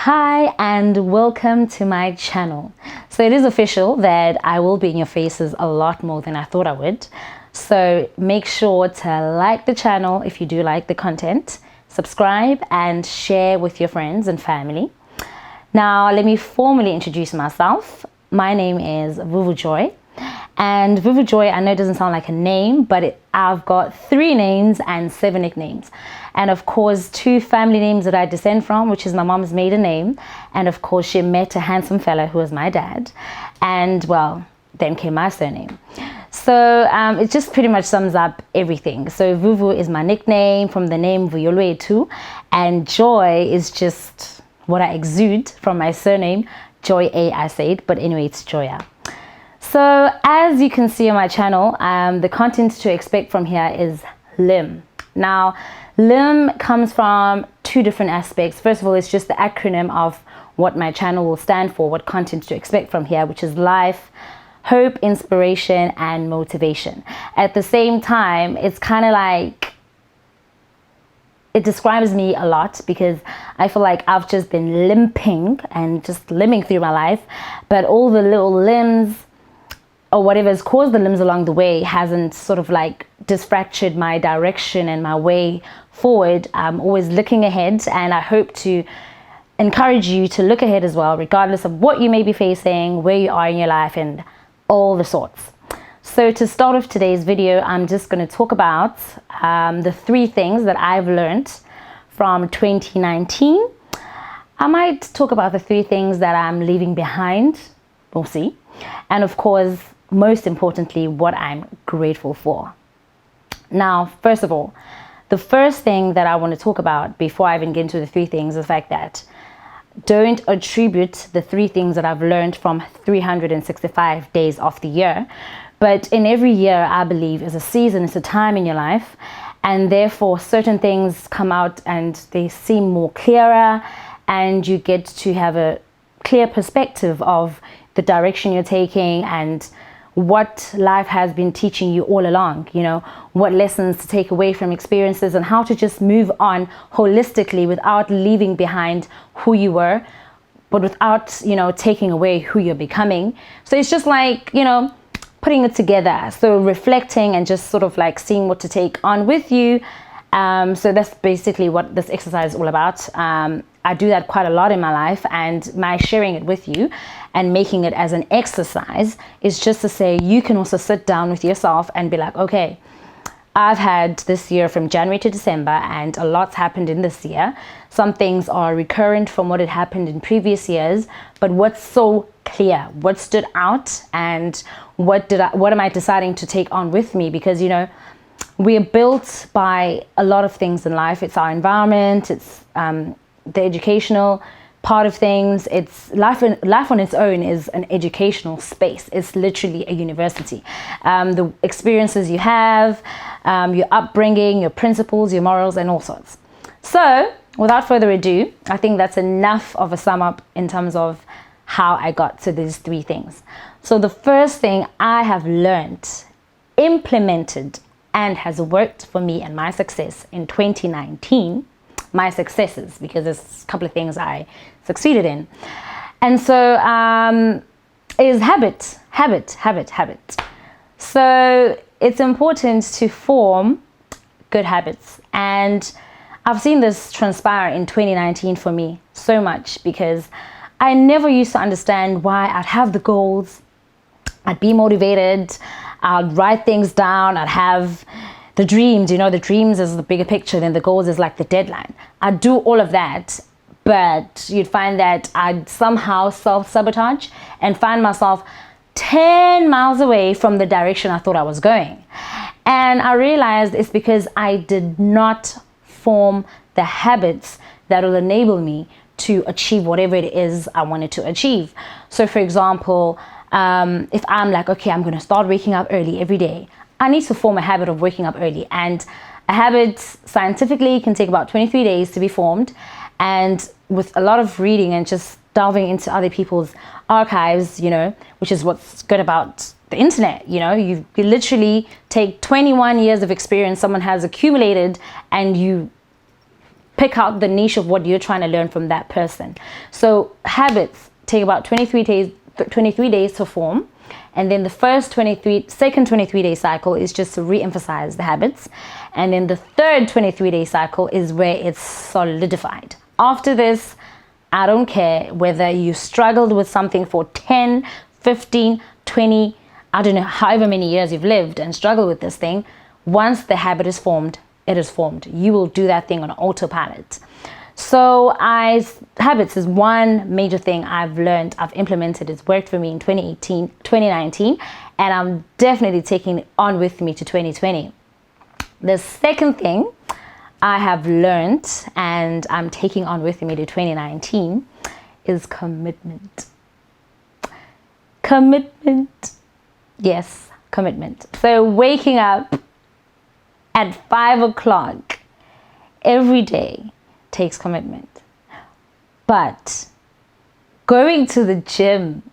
Hi and welcome to my channel. So it is official that I will be in your faces a lot more than I thought I would. So make sure to like the channel if you do like the content, subscribe and share with your friends and family. Now let me formally introduce myself. My name is Vuvu Joy. And Vuvu Joy, I know it doesn't sound like a name, but I've got 3 names and 7 nicknames. And of course, 2 family names that I descend from, which is my mom's maiden name. And of course, she met a handsome fella who was my dad. And well, then came my surname. So it just pretty much sums up everything. So Vuvu is my nickname from the name Vuyolwetu. And Joy is just what I exude from my surname. Joy A, I say it, but anyway, it's Joya. So as you can see on my channel, the content to expect from here is LIM. Now, LIM comes from 2 different aspects. First of all, it's just the acronym of what my channel will stand for, what content to expect from here, which is life, hope, inspiration, and motivation. At the same time, it's kind of like, it describes me a lot because I feel like I've just been limping and just limping through my life, but all the little limbs or whatever has caused the limbs along the way hasn't sort of like disfractured my direction and my way forward. I'm always looking ahead, and I hope to encourage you to look ahead as well, regardless of what you may be facing, where you are in your life, and all the sorts. So to start off today's video, I'm just going to talk about the 3 things that I've learned from 2019. I might talk about the 3 things that I'm leaving behind. We'll see. And of course, most importantly, what I'm grateful for. Now, first of all, the first thing that I want to talk about before I even get into the 3 things is the fact that don't attribute the 3 things that I've learned from 365 days of the year. But in every year, I believe, is a season, it's a time in your life. And therefore, certain things come out and they seem more clearer, and you get to have a clear perspective of the direction you're taking and what life has been teaching you all along, you know, what lessons to take away from experiences and how to just move on holistically without leaving behind who you were, but without, you know, taking away who you're becoming. So it's just like, you know, putting it together. So reflecting and just sort of like seeing what to take on with you. So that's basically what this exercise is all about. I do that quite a lot in my life, and my sharing it with you and making it as an exercise is just to say you can also sit down with yourself and be like, okay, I've had this year from January to December and a lot's happened in this year. Some things are recurrent from what had happened in previous years, but what's so clear, what stood out, and what am I deciding to take on with me? Because, you know, we are built by a lot of things in life. It's our environment, it's the educational part of things. It's life on its own is an educational space. It's literally a university. The experiences you have, your upbringing, your principles, your morals, and all sorts. So without further ado, I think that's enough of a sum up in terms of how I got to these 3 things. So the first thing I have learned, implemented, and has worked for me and my success in 2019, my successes, because there's a couple of things I succeeded in. And so is habit. So it's important to form good habits. And I've seen this transpire in 2019 for me so much, because I never used to understand why I'd have the goals, I'd be motivated, I'd write things down, I'd have the dreams, you know, the dreams is the bigger picture, then the goals is like the deadline. I'd do all of that, but you'd find that I'd somehow self-sabotage and find myself 10 miles away from the direction I thought I was going. And I realized it's because I did not form the habits that will enable me to achieve whatever it is I wanted to achieve. So for example, if I'm like, okay, I'm going to start waking up early every day, I need to form a habit of waking up early. And a habit scientifically can take about 23 days to be formed. And with a lot of reading and just delving into other people's archives, you know, which is what's good about the internet, you know, you literally take 21 years of experience someone has accumulated, and you pick out the niche of what you're trying to learn from that person. So habits take about 23 days to form. And then the second 23-day cycle is just to re-emphasize the habits. And then the third 23-day cycle is where it's solidified. After this, I don't care whether you struggled with something for 10, 15, 20, I don't know, however many years you've lived and struggled with this thing. Once the habit is formed, it is formed. You will do that thing on autopilot. So habits is one major thing I've learned, I've implemented. It's worked for me in 2019, and I'm definitely taking it on with me to 2020. The second thing I have learned and I'm taking on with me to 2019 is commitment. Commitment. Yes, commitment. So waking up at 5 o'clock every day takes commitment. But going to the gym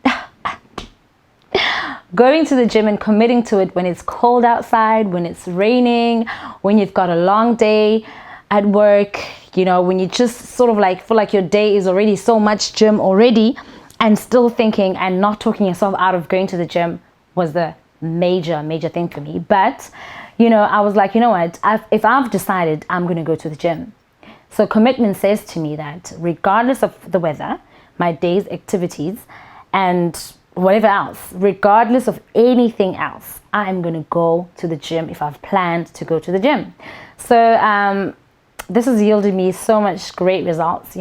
and committing to it when it's cold outside, when it's raining, when you've got a long day at work, when you just sort of like feel like your day is already so much gym already, and still thinking and not talking yourself out of going to the gym was the major thing for me. But I was like, what, if I've decided I'm going to go to the gym. So commitment says to me that regardless of the weather, my day's activities, and whatever else, regardless of anything else, I am going to go to the gym if I've planned to go to the gym. So this has yielded me so much great results,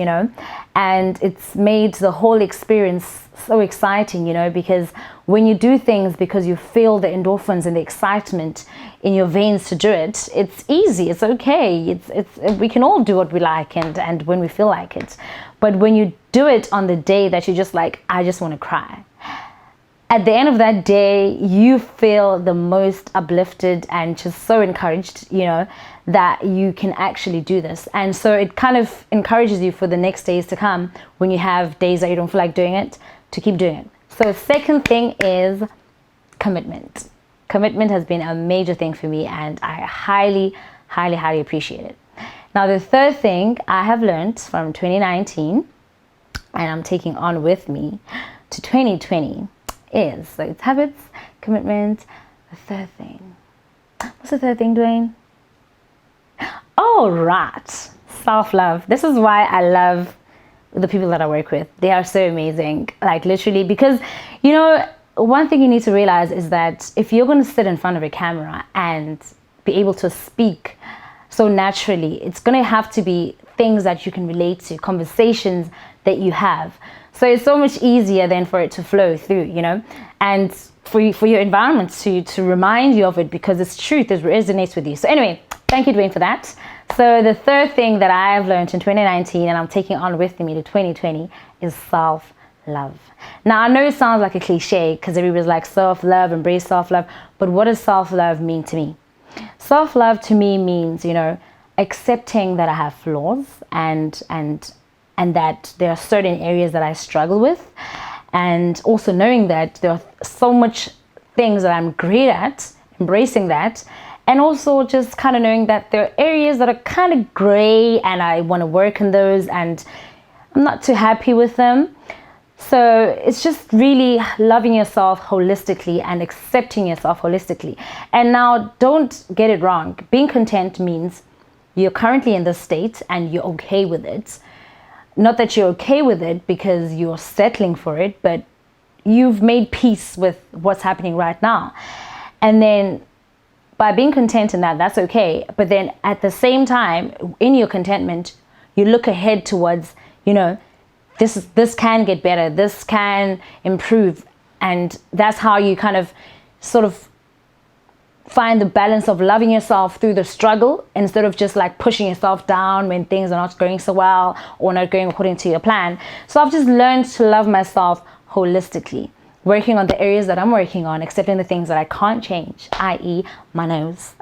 and it's made the whole experience so exciting, because when you do things because you feel the endorphins and the excitement in your veins to do it, it's easy, it's okay, we can all do what we like and when we feel like it. But when you do it on the day that you're just like, I just want to cry, at the end of that day, you feel the most uplifted and just so encouraged, that you can actually do this. And so it kind of encourages you for the next days to come, when you have days that you don't feel like doing it, to keep doing it. So second thing is commitment. Commitment has been a major thing for me, and I highly appreciate it. Now, the third thing I have learned from 2019 and I'm taking on with me to 2020 is, so it's habits, commitment. The third thing, what's the third thing, Dwayne? Oh, right, self-love. This is why I love the people that I work with. They are so amazing, like literally, because one thing you need to realize is that if you're going to sit in front of a camera and be able to speak so naturally, it's going to have to be things that you can relate to, conversations that you have. So it's so much easier then for it to flow through, and for your environment to remind you of it, because it's truth, it resonates with you. So anyway, thank you, Dwayne, for that. So the third thing that I have learned in 2019 and I'm taking on with me to 2020 is self-love. Now, I know it sounds like a cliche because everybody's like self-love, embrace self-love, but what does self-love mean to me? Self-love to me means, accepting that I have flaws and that there are certain areas that I struggle with, and also knowing that there are so much things that I'm great at, embracing that, and also just kind of knowing that there are areas that are kind of gray and I want to work on those and I'm not too happy with them. So it's just really loving yourself holistically and accepting yourself holistically. And now, don't get it wrong. Being content means you're currently in this state and you're okay with it. Not that you're okay with it because you're settling for it, but you've made peace with what's happening right now. And then by being content in that, that's okay. But then at the same time, in your contentment, you look ahead towards, this can get better, this can improve. And that's how you kind of sort of find the balance of loving yourself through the struggle, instead of just like pushing yourself down when things are not going so well or not going according to your plan. So I've just learned to love myself holistically, working on the areas that I'm working on, accepting the things that I can't change, i.e. my nose.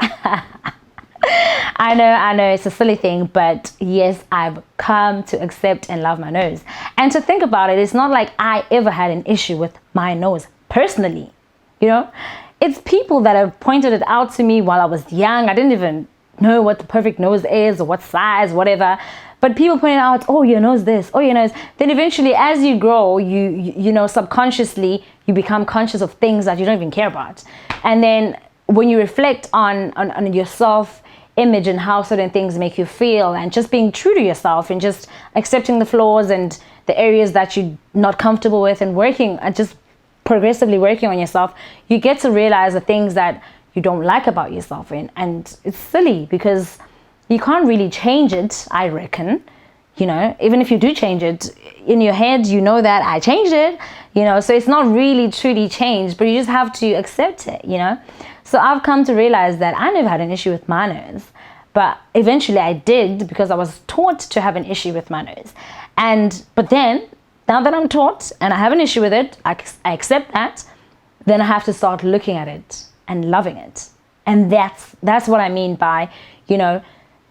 I know it's a silly thing, but yes, I've come to accept and love my nose. And to think about it, it's not like I ever had an issue with my nose personally, It's people that have pointed it out to me while I was young. I didn't even know what the perfect nose is or what size, whatever. But people pointed out, oh, your nose this, oh, your nose. Then eventually, as you grow, you know, subconsciously, you become conscious of things that you don't even care about. And then when you reflect on yourself, image and how certain things make you feel, and just being true to yourself and just accepting the flaws and the areas that you're not comfortable with, and working and just progressively working on yourself, you get to realize the things that you don't like about yourself. And it's silly because you can't really change it, I reckon. You know, even if you do change it in your head, you know that I changed it, you know, so it's not really truly changed, but you just have to accept it, you know. So I've come to realize that I never had an issue with my nose, but eventually I did, because I was taught to have an issue with my nose. But then, now that I'm taught and I have an issue with it, I accept that, then I have to start looking at it and loving it. And that's what I mean by, you know,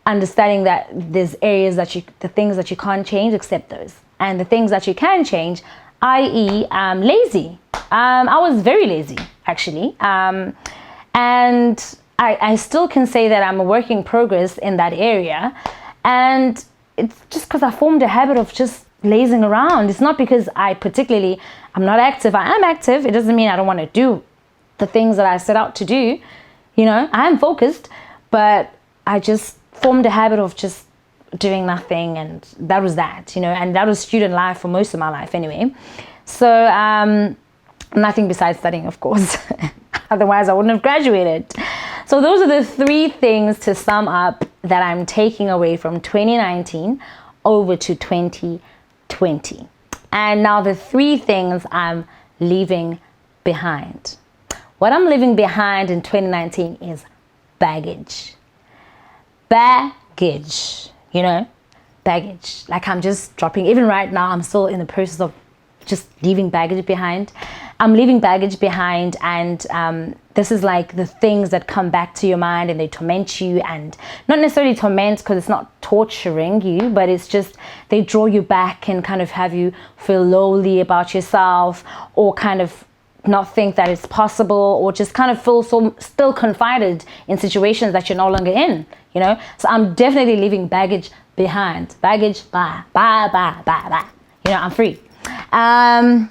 understanding that there's areas that the things that you can't change, accept those. And the things that you can change, i.e. lazy. I was very lazy, actually. And I still can say that I'm a work in progress in that area. And it's just because I formed a habit of just lazing around. It's not because I'm not active. I am active. It doesn't mean I don't want to do the things that I set out to do. You know, I am focused, but I just formed a habit of just doing nothing, and that was that, you know, and that was student life for most of my life anyway. So nothing besides studying, of course. Otherwise I wouldn't have graduated. So those are the 3 things to sum up that I'm taking away from 2019 over to 2020. And now the 3 things I'm leaving behind. What I'm leaving behind in 2019 is baggage. Baggage, you know, baggage. Like, I'm just dropping, even right now, I'm still in the process of just leaving baggage behind. I'm leaving baggage behind, and this is like the things that come back to your mind and they torment you, and not necessarily torment because it's not torturing you, but it's just they draw you back and kind of have you feel lowly about yourself, or kind of not think that it's possible, or just kind of feel so still confined in situations that you're no longer in, you know. So I'm definitely leaving baggage behind. Baggage, bye. You know, I'm free.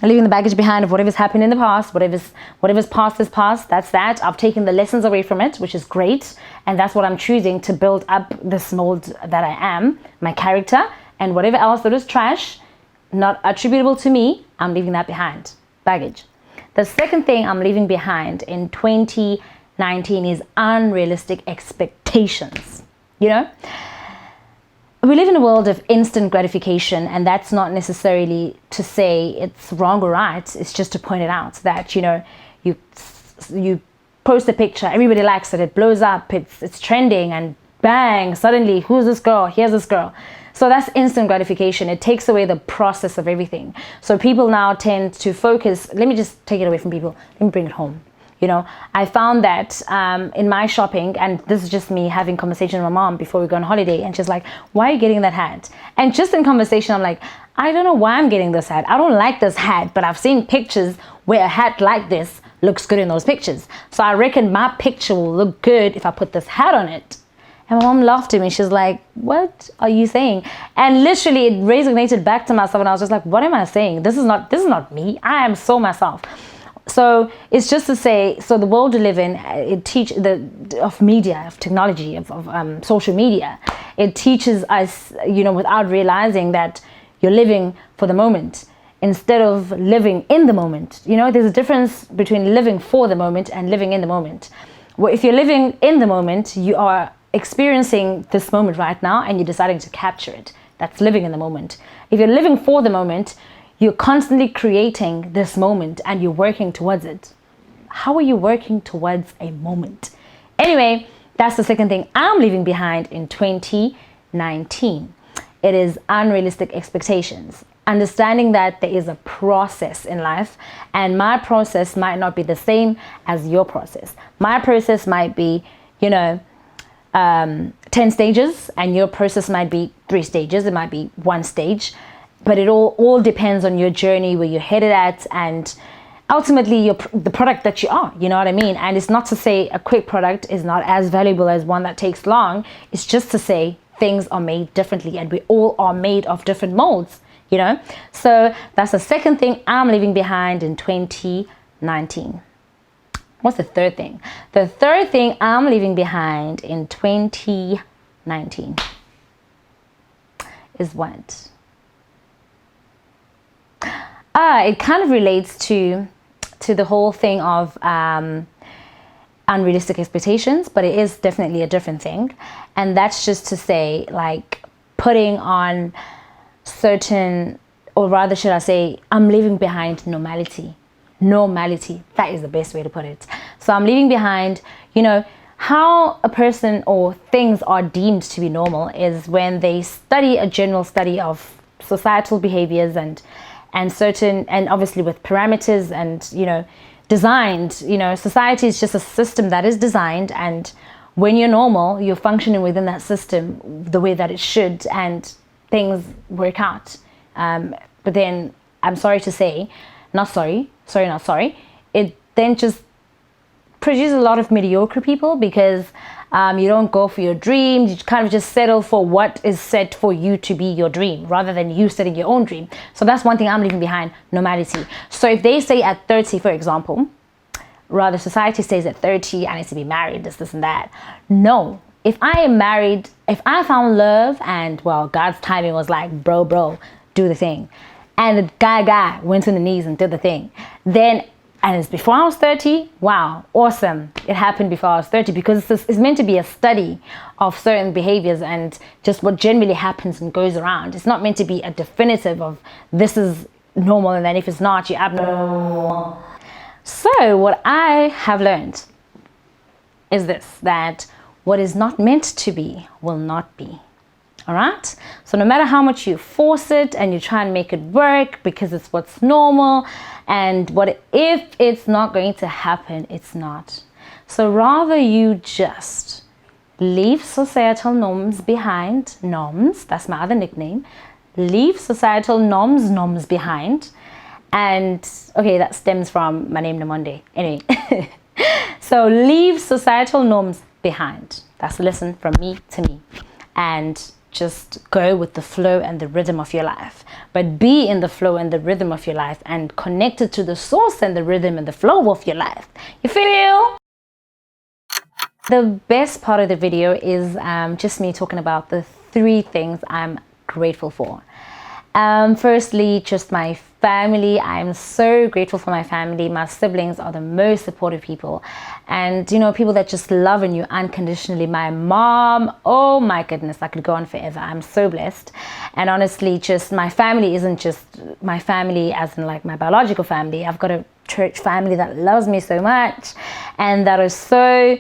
Leaving the baggage behind of whatever's happened in the past. Whatever's past is past. That's that. I've taken the lessons away from it, which is great, and that's what I'm choosing to build up this mold that I am, my character, and whatever else that is trash, not attributable to me, I'm leaving that behind. Baggage. The second thing I'm leaving behind in 2019 is unrealistic expectations. You know, we live in a world of instant gratification, and that's not necessarily to say it's wrong or right. It's just to point it out that, you know, you post a picture, everybody likes it blows up, it's trending, and bang, suddenly, who's this girl? Here's this girl. So that's instant gratification. It takes away the process of everything. So people now tend to focus, let me just take it away from people, let me bring it home. You know, I found that in my shopping, and this is just me having conversation with my mom before we go on holiday, and she's like, why are you getting that hat? And just in conversation, I'm like, I don't know why I'm getting this hat. I don't like this hat, but I've seen pictures where a hat like this looks good in those pictures. So I reckon my picture will look good if I put this hat on it. And my mom laughed at me. She's like, what are you saying? And literally it resonated back to myself, and I was just like, what am I saying? This is not me. I am so myself. So it's just to say, so the world we live in, of media, of technology, of social media, it teaches us, you know, without realizing that you're living for the moment instead of living in the moment. You know, there's a difference between living for the moment and living in the moment. Well, if you're living in the moment, you are experiencing this moment right now and you're deciding to capture it. That's living in the moment. If you're living for the moment, you're constantly creating this moment and you're working towards it. How are you working towards a moment? Anyway, that's the second thing I'm leaving behind in 2019. It is unrealistic expectations. Understanding that there is a process in life, and my process might not be the same as your process. My process might be, 10 stages, and your process might be 3 stages. It might be 1 stage, but it all depends on your journey, where you're headed at, and ultimately the product that you are, you know what I mean? And it's not to say a quick product is not as valuable as one that takes long. It's just to say things are made differently, and we all are made of different molds, you know. So that's the second thing I'm leaving behind in 2019. What's the third thing? The third thing I'm leaving behind in 2019 is what? It kind of relates to the whole thing of unrealistic expectations, but it is definitely a different thing. And that's just to say, like, putting on certain, or rather should I say, I'm leaving behind normality. That is the best way to put it. So I'm leaving behind, you know, how a person or things are deemed to be normal is when they study a general study of societal behaviors and certain, and obviously with parameters and, you know, designed, you know, society is just a system that is designed, and when you're normal, you're functioning within that system the way that it should, and things work out. But then I'm sorry to say, not sorry, it then just produces a lot of mediocre people, because you don't go for your dreams. You kind of just settle for what is set for you to be your dream, rather than you setting your own dream. So that's one thing I'm leaving behind: normality. So if they say at 30, for example, rather society says at 30 I need to be married, this and that. No, if I am married, if I found love, and well, God's timing was like, bro, do the thing, and the guy went to the knees and did the thing, then, and it's before I was 30, wow, awesome. It happened before I was 30, because it's meant to be a study of certain behaviors and just what generally happens and goes around. It's not meant to be a definitive of this is normal, and then if it's not, you're abnormal. So what I have learned is this, that what is not meant to be will not be. All right. So no matter how much you force it and you try and make it work because it's what's normal, and what if it's not going to happen, it's not. So rather you just leave societal norms behind. Norms, that's my other nickname. Leave societal norms behind. And okay, that stems from my name Namonde. Anyway, so leave societal norms behind. That's a lesson from me to me. And just go with the flow and the rhythm of your life. But be in the flow and the rhythm of your life, and connected to the source and the rhythm and the flow of your life. You feel? The best part of the video is just me talking about the 3 things I'm grateful for. Firstly, just my family. I'm so grateful for my family. My siblings are the most supportive people, and you know, people that just love you unconditionally. My mom, oh my goodness, I could go on forever. I'm so blessed. And honestly, just my family isn't just my family as in like my biological family. I've got a church family that loves me so much, and that is so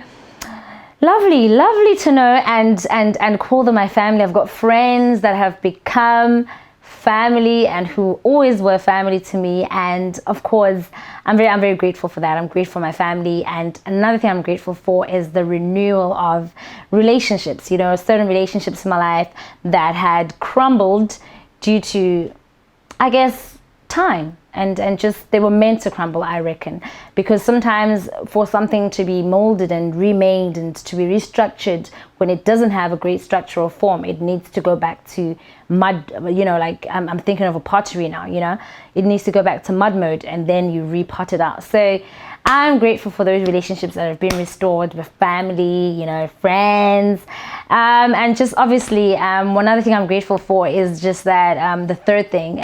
lovely to know and call them my family. I've got friends that have become family and who always were family to me, and of course I'm very grateful for that. I'm grateful for my family. And another thing I'm grateful for is the renewal of relationships. You know, certain relationships in my life that had crumbled due to, I guess, time, and just they were meant to crumble, I reckon, because sometimes for something to be molded and remade and to be restructured, when it doesn't have a great structural form, it needs to go back to mud. You know, like I'm thinking of a pottery now, you know, it needs to go back to mud mode, and then you repot it out. So I'm grateful for those relationships that have been restored with family, you know, friends, and just obviously one other thing I'm grateful for is just that the third thing,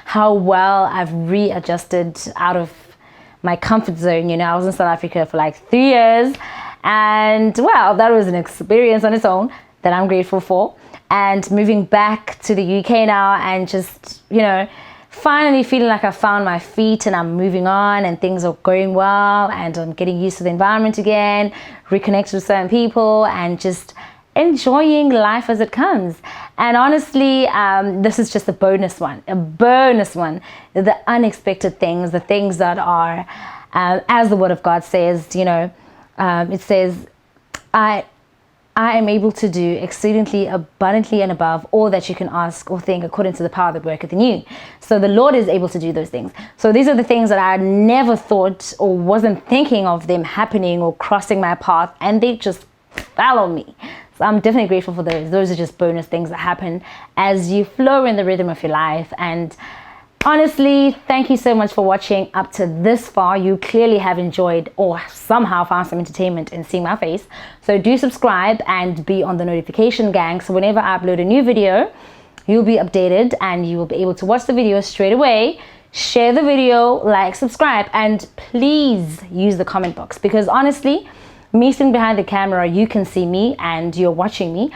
how well I've readjusted out of my comfort zone. You know, I was in South Africa for like 3 years, and well, that was an experience on its own that I'm grateful for. And moving back to the UK now, and just, you know, finally feeling like I found my feet and I'm moving on and things are going well, and I'm getting used to the environment again, reconnected with certain people, and just enjoying life as it comes. And honestly, this is just a bonus one, the unexpected things, the things that are, as the word of God says, you know, it says, I am able to do exceedingly abundantly and above all that you can ask or think, according to the power that worketh in you. So the Lord is able to do those things. So these are the things that I never thought or wasn't thinking of them happening or crossing my path, and they just follow me. So I'm definitely grateful for those. Those are just bonus things that happen as you flow in the rhythm of your life. And honestly, thank you so much for watching up to this far. You clearly have enjoyed or somehow found some entertainment in seeing my face. So do subscribe and be on the notification gang. So whenever I upload a new video, you'll be updated and you will be able to watch the video straight away. Share the video, like, subscribe, and please use the comment box, because honestly, me sitting behind the camera, you can see me and you're watching me,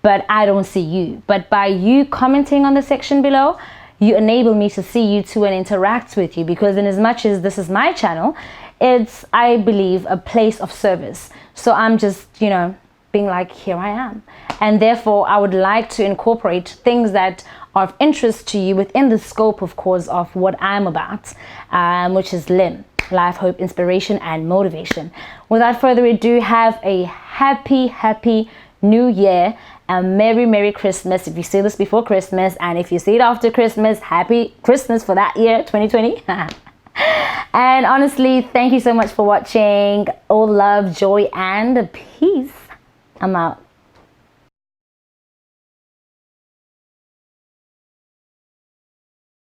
but I don't see you. But by you commenting on the section below, you enable me to see you too and interact with you, because in as much as this is my channel, it's, I believe, a place of service. So I'm just, you know, being like, here I am. And therefore, I would like to incorporate things that are of interest to you within the scope, of course, of what I'm about, which is LIM. Life, hope, inspiration, and motivation. Without further ado, have a happy new year. A merry Christmas if you see this before Christmas, and if you see it after Christmas, happy Christmas for that year 2020. And honestly, thank you so much for watching. All love, joy, and peace. I'm out.